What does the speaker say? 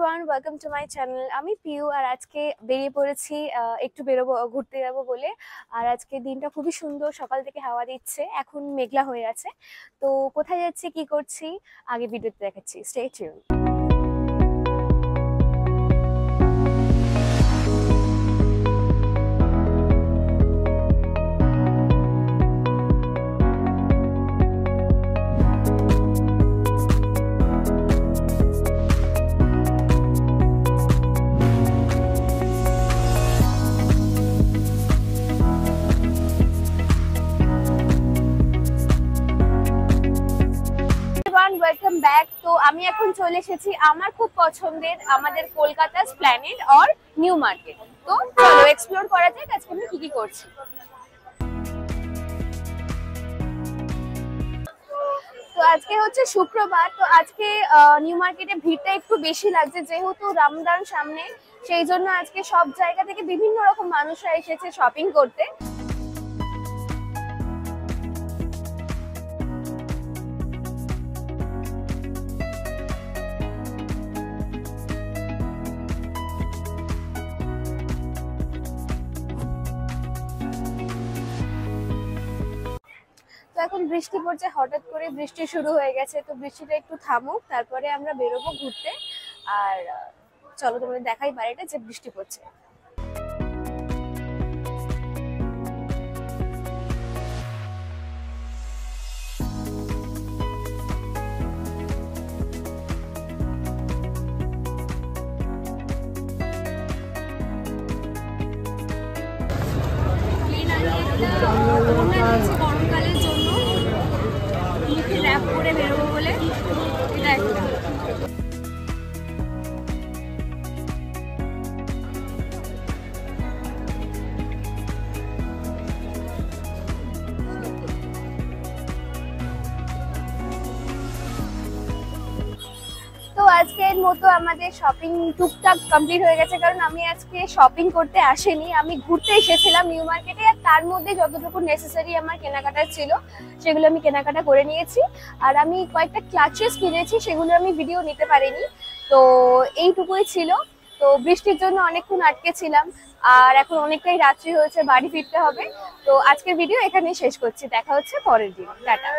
everyone, welcome to my channel. আমি পিউ আর আজকে বেরিয়ে পড়েছি একটু বেরোবো ঘুরতে যাব বলে। আর আজকে দিনটা খুবই সুন্দর, সকাল থেকে হাওয়া দিচ্ছে, এখন মেঘলা হয়ে আছে। তো কোথায় যাচ্ছি কি করছি আগে ভিডিওতে দেখাচ্ছি, স্টে টিউন। Welcome back. তো আমি এখন চলে এসেছি আমার খুব পছন্দের আমাদের Kolkata Esplanade or new market. তো চলো এক্সপ্লোর করা যাক আজকে আমি কি কি করছি। তো আজকে হচ্ছে শুক্রবার, তো আজকে নিউ মার্কেটে ভিড়টা একটু বেশি লাগছে যেহেতু রমজান সামনে, সেই জন্য আজকে সব জায়গা থেকে বিভিন্ন রকম মানুষরা এসেছে শপিং করতে। তো এখন বৃষ্টি পড়ছে, হঠাৎ করে বৃষ্টি শুরু হয়ে গেছে। তো বৃষ্টিটা একটু থামুক, তারপরে আমরা বেরোবো ঘুরতে। আর চলো তোমাদের দেখাই বাইরেটা যে বৃষ্টি পড়ছে। গরমকালের জন্য মুখে র্যাপ করে বেরোবো বলে এটা একটা। তো আজকের মতো আমাদের শপিং টুকটাক কমপ্লিট হয়ে গেছে, কারণ আমি আজকে শপিং করতে আসিনি, আমি ঘুরতে এসেছিলাম নিউ মার্কেটে। আর তার মধ্যে যতটুকু নেসেসারি আমার কেনাকাটা ছিল সেগুলো আমি কেনাকাটা করে নিয়েছি। আর আমি কয়েকটা ক্লাচেস কিনেছি, সেগুলো আমি ভিডিও নিতে পারিনি। তো এইটুকুই ছিল। তো বৃষ্টির জন্য অনেকক্ষণ আটকে ছিলাম, আর এখন অনেকটাই রাত্রি হয়েছে, বাড়ি ফিরতে হবে। তো আজকের ভিডিও এখানেই শেষ করছি, দেখা হচ্ছে পরের দিন, টাটা।